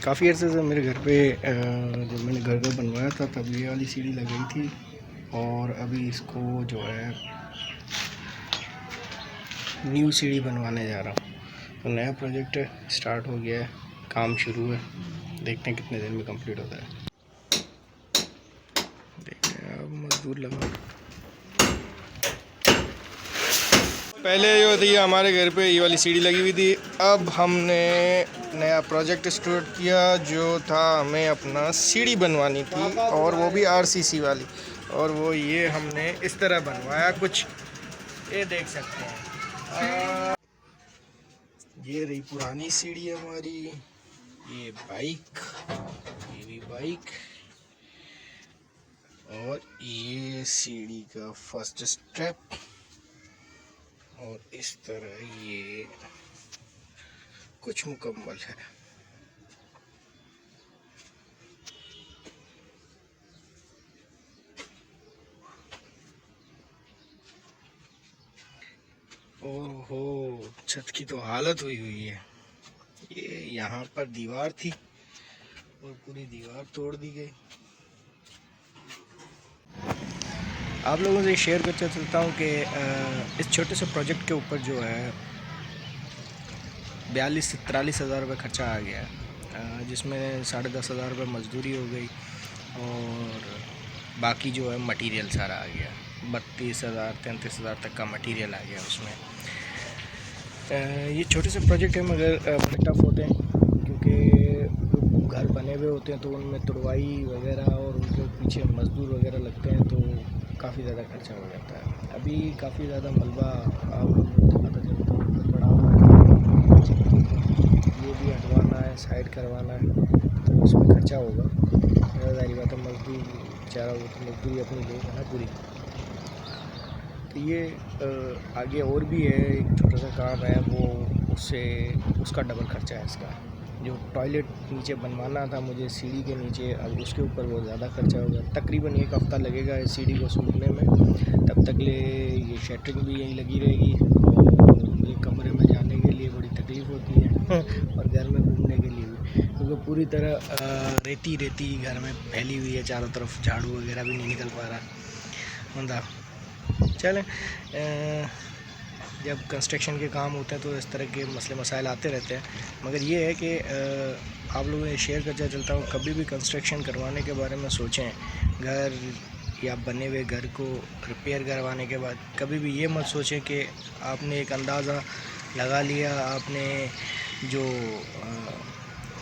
काफ़ी अर्से से मेरे घर पे जब मैंने घर बनवाया था तब ये वाली सीढ़ी लगाई थी और अभी इसको जो है न्यू सीढ़ी बनवाने जा रहा हूँ। तो नया प्रोजेक्ट स्टार्ट हो गया है, काम शुरू है, देखते हैं कितने दिन में कंप्लीट होता है। देखते हैं, अब मजदूर लगा। पहले जो थी हमारे घर पे ये वाली सीढ़ी लगी हुई थी, अब हमने नया प्रोजेक्ट स्टार्ट किया जो था हमें अपना सीढ़ी बनवानी थी और वो भी आरसीसी वाली। और वो ये हमने इस तरह बनवाया, कुछ ये देख सकते हैं। ये रही पुरानी सीढ़ी हमारी, ये बाइक, ये भी बाइक, और ये सीढ़ी का फर्स्ट स्टेप, और इस तरह ये कुछ मुकम्मल है। ओहो, छत की तो हालत हुई है। ये यहाँ पर दीवार थी और पूरी दीवार तोड़ दी गई। आप लोगों से शेयर करते चलता हूँ कि इस छोटे से प्रोजेक्ट के ऊपर जो है 42 से 43 हज़ार रुपये खर्चा आ गया है, जिसमें 10,500 रुपये मजदूरी हो गई और बाकी जो है मटेरियल सारा आ गया। 32,000 33,000 तक का मटेरियल आ गया उसमें। ये छोटे से प्रोजेक्ट है मगर बड़े टफ होते हैं, क्योंकि घर बने हुए होते हैं तो उनमें तुड़वाई वगैरह और उनके पीछे मज़दूर वगैरह लगते हैं, तो काफ़ी ज़्यादा खर्चा हो जाता है। अभी काफ़ी ज़्यादा मलबा पता चलता है बड़ा हुआ है, ये भी हटवाना है, साइड करवाना है, तो उसमें खर्चा होगा। ज़ाहिर बात है, मजदूर बेचारा वो तो मजदूरी अपनी लेगा ना पूरी। तो ये आगे और भी है, एक छोटा सा काम है, वो उसका डबल खर्चा है। इसका जो टॉयलेट नीचे बनवाना था मुझे सीढ़ी के नीचे, अब उसके ऊपर वो ज़्यादा खर्चा होगा। तकरीबन 1 हफ़्ता लगेगा इस सीढ़ी को सूखने में, तब तक ले ये शटरिंग भी यहीं लगी रहेगी और ये कमरे में जाने के लिए बड़ी तकलीफ़ होती है और घर में घूमने के लिए भी, क्योंकि पूरी तरह रेती घर में फैली हुई है चारों तरफ, झाड़ू वगैरह भी नहीं निकल पा रहा बंदा। चलें, जब कंस्ट्रक्शन के काम होते हैं तो इस तरह के मसले मसाइल आते रहते हैं, मगर ये है कि आप लोगों ने शेयर करते चलता हूँ, कभी भी कंस्ट्रक्शन करवाने के बारे में सोचें। घर या बने हुए घर को रिपेयर करवाने के बाद कभी भी ये मत सोचें कि आपने एक अंदाज़ा लगा लिया, आपने जो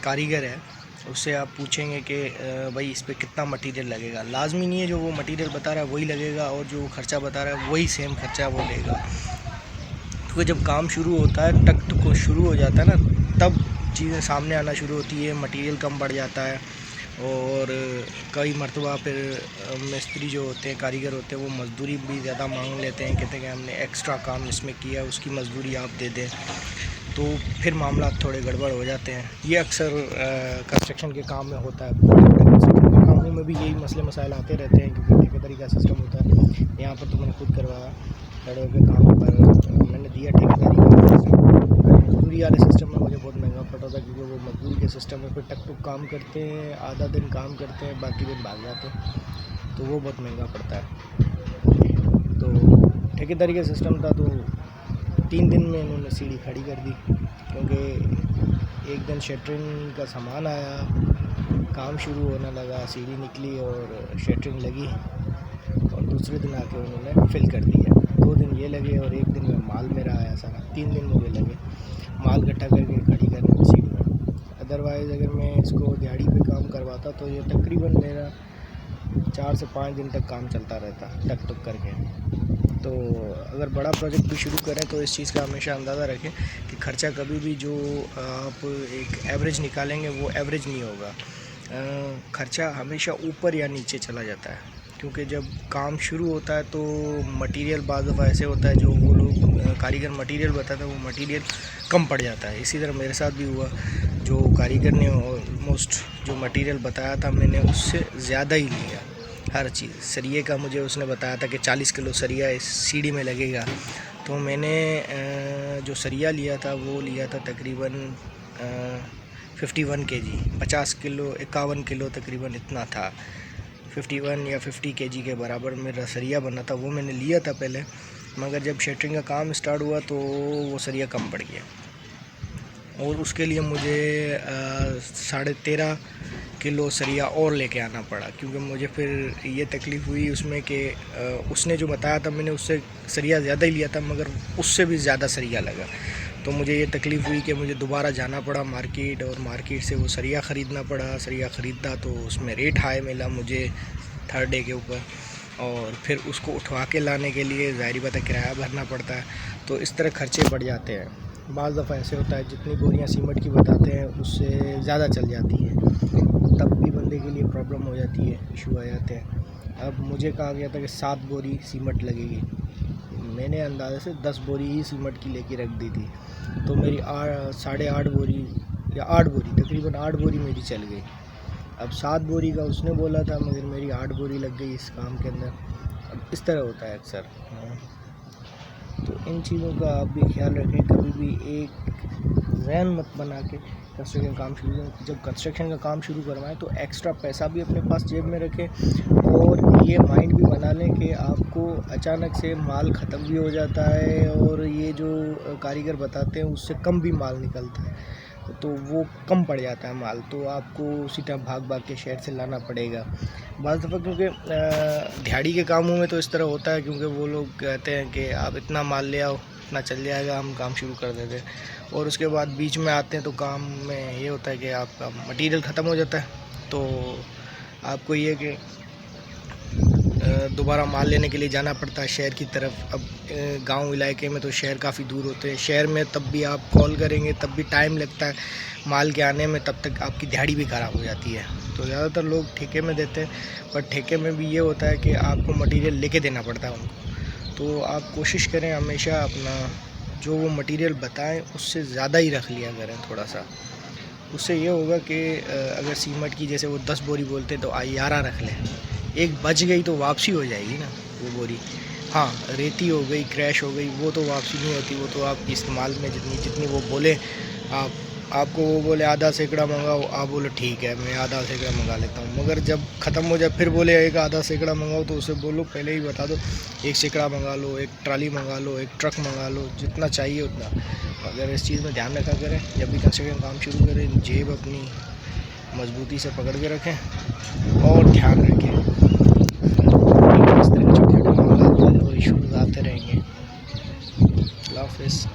कारीगर है उससे आप पूछेंगे कि भाई इस पे कितना मटेरियल लगेगा। लाजमी नहीं है जो वो मटेरियल बता रहा है वही लगेगा और जो वो खर्चा बता रहा है वही सेम खर्चा वो लेगा, क्योंकि जब काम शुरू होता है, टक को शुरू हो जाता है ना, तब चीज़ें सामने आना शुरू होती है, मटेरियल कम बढ़ जाता है और कई मरतबा फिर मिस्त्री जो होते हैं, कारीगर होते हैं, वो मज़दूरी भी ज़्यादा मांग लेते हैं, कहते हैं कि हमने एक्स्ट्रा काम इसमें किया, उसकी मज़दूरी आप दे दें, तो फिर मामला थोड़े गड़बड़ हो जाते हैं। ये अक्सर कंस्ट्रक्शन के काम में होता है। कंस्ट्रक्शन के कामों में भी यही मसले मसाइल आते रहते हैं, क्योंकि ठेकेदारी का सिस्टम होता है। यहाँ पर तो मैंने खुद करवाया, खड़े के काम पर मैंने दिया ठेकेदारी का सिस्टम। मजदूरी वाले सिस्टम में मुझे बहुत महंगा पड़ा था, क्योंकि वो मजदूरी के सिस्टम में फिर टक टुक काम करते हैं, आधा दिन काम करते हैं, बाकी दिन भाग जाते हैं, तो वो बहुत महंगा पड़ता है। तो ठेकेदारी का सिस्टम था तो 3 दिन में इन्होंने सीढ़ी खड़ी कर दी, क्योंकि एक दिन शटरिंग का सामान आया, काम शुरू होने लगा, सीढ़ी निकली और शटरिंग लगी और दूसरे दिन आके उन्होंने फिल कर दिया। 2 दिन ये लगे और 1 दिन में माल मेरा आया सारा। 3 दिन मुझे लगे माल इकट्ठा करके खड़ी करने में सीढ़ी में। अदरवाइज़ अगर मैं इसको दिहाड़ी पे काम करवाता तो ये तकरीबन मेरा 4 से 5 दिन तक काम चलता रहता टक टुक करके। तो अगर बड़ा प्रोजेक्ट भी शुरू करें तो इस चीज़ का हमेशा अंदाज़ा रखें कि ख़र्चा कभी भी जो आप एक एवरेज निकालेंगे वो एवरेज नहीं होगा। ख़र्चा हमेशा ऊपर या नीचे चला जाता है, क्योंकि जब काम शुरू होता है तो मटेरियल बाज़ दफ़ा ऐसे होता है, जो वो लोग कारीगर मटेरियल बताता है वो मटेरियल कम पड़ जाता है। इसी तरह मेरे साथ भी हुआ, जो कारीगर ने ऑलमोस्ट जो मटेरियल बताया था मैंने उससे ज़्यादा ही लिया हर चीज़। सरिये का मुझे उसने बताया था कि 40 किलो सरिया इस सीढ़ी में लगेगा, तो मैंने जो सरिया लिया था वो लिया था तकरीबन 51 केजी, 50 किलो 51 किलो तकरीबन इतना था। 51 या 50 केजी के बराबर मेरा सरिया बना था, वो मैंने लिया था पहले, मगर जब शटरिंग का काम स्टार्ट हुआ तो वो सरिया कम पड़ गया और उसके लिए मुझे 13.5 किलो सरिया और लेके आना पड़ा, क्योंकि मुझे फिर ये तकलीफ़ हुई उसमें कि उसने जो बताया था मैंने उससे सरिया ज़्यादा ही लिया था, मगर उससे भी ज़्यादा सरिया लगा। तो मुझे ये तकलीफ़ हुई कि मुझे दोबारा जाना पड़ा मार्केट और मार्केट से वो सरिया ख़रीदना पड़ा। सरिया ख़रीदा तो उसमें रेट हाई मिला मुझे थर्ड डे के ऊपर, और फिर उसको उठवा के लाने के लिए ज़ाहिर बात है किराया भरना पड़ता है। तो इस तरह ख़र्चे बढ़ जाते हैं। बाज़ दफ़ा ऐसे होता है जितनी बोरियां सीमेंट की बताते हैं उससे ज़्यादा चल जाती है, तब भी बंदे के लिए प्रॉब्लम हो जाती है, इशू आ जाते हैं। अब मुझे कहा गया था कि 7 बोरी सीमेंट लगेगी, मैंने अंदाज़े से 10 बोरी ही सीमेंट की लेके रख दी थी, तो मेरी 8.5 बोरी या 8 बोरी तकरीबन 8 बोरी मेरी चल गई। अब 7 बोरी का उसने बोला था, मगर मेरी 8 बोरी लग गई इस काम के अंदर। अब इस तरह होता है अक्सर। तो इन चीज़ों का आप भी ख्याल रखें, कभी भी एक जहन मत बना के कंस्ट्रक्शन काम जब कंस्ट्रक्शन का काम शुरू करवाएं तो एक्स्ट्रा पैसा भी अपने पास जेब में रखें, और ये माइंड भी बना लें कि आपको अचानक से माल ख़त्म भी हो जाता है और ये जो कारीगर बताते हैं उससे कम भी माल निकलता है, तो वो कम पड़ जाता है माल, तो आपको उसी टाइम भाग भाग के शहर से लाना पड़ेगा बाज़ दफ़ा। क्योंकि दिहाड़ी के कामों में तो इस तरह होता है, क्योंकि वो लोग कहते हैं कि आप इतना माल ले आओ, इतना चल जाएगा, हम काम शुरू कर देते हैं, और उसके बाद बीच में आते हैं तो काम में ये होता है कि आपका मटेरियल ख़त्म हो जाता है, तो आपको ये कि दोबारा माल लेने के लिए जाना पड़ता है शहर की तरफ। अब गांव इलाके में तो शहर काफ़ी दूर होते हैं, शहर में तब भी आप कॉल करेंगे तब भी टाइम लगता है माल के आने में, तब तक आपकी दिहाड़ी भी ख़राब हो जाती है। तो ज़्यादातर लोग ठेके में देते हैं, पर ठेके में भी ये होता है कि आपको मटेरियल लेके देना पड़ता है उनको। तो आप कोशिश करें हमेशा अपना जो वो मटेरियल बताएं उससे ज़्यादा ही रख लिया करें थोड़ा सा। उससे ये होगा कि अगर सीमेंट की जैसे वो 10 बोरी बोलते हैं तो 11 रख लें, एक बच गई तो वापसी हो जाएगी ना वो बोरी। हाँ, रेती हो गई, क्रैश हो गई, वो तो वापसी नहीं होती, वो तो आप इस्तेमाल में जितनी वो बोले, आपको वो बोले आधा सैकड़ा मंगाओ, आप बोलो ठीक है मैं आधा सैकड़ा मंगा लेता हूँ, मगर जब ख़त्म हो जाए फिर बोले एक आधा सैकड़ा मंगाओ, तो उसे बोलो पहले ही बता दो 1 सैकड़ा मंगा लो, 1 ट्राली मंगा लो, 1 ट्रक मंगा लो, जितना चाहिए उतना। अगर इस चीज़ में ध्यान रखा करें, जब भी कंस्ट्रक्शन काम शुरू करें जेब अपनी मजबूती से पकड़ के रखें और ध्यान रखें, इस तरह के छोटे छोटे मामला और इशूज़ आते रहेंगे। अल्लाह हाफ़िज़।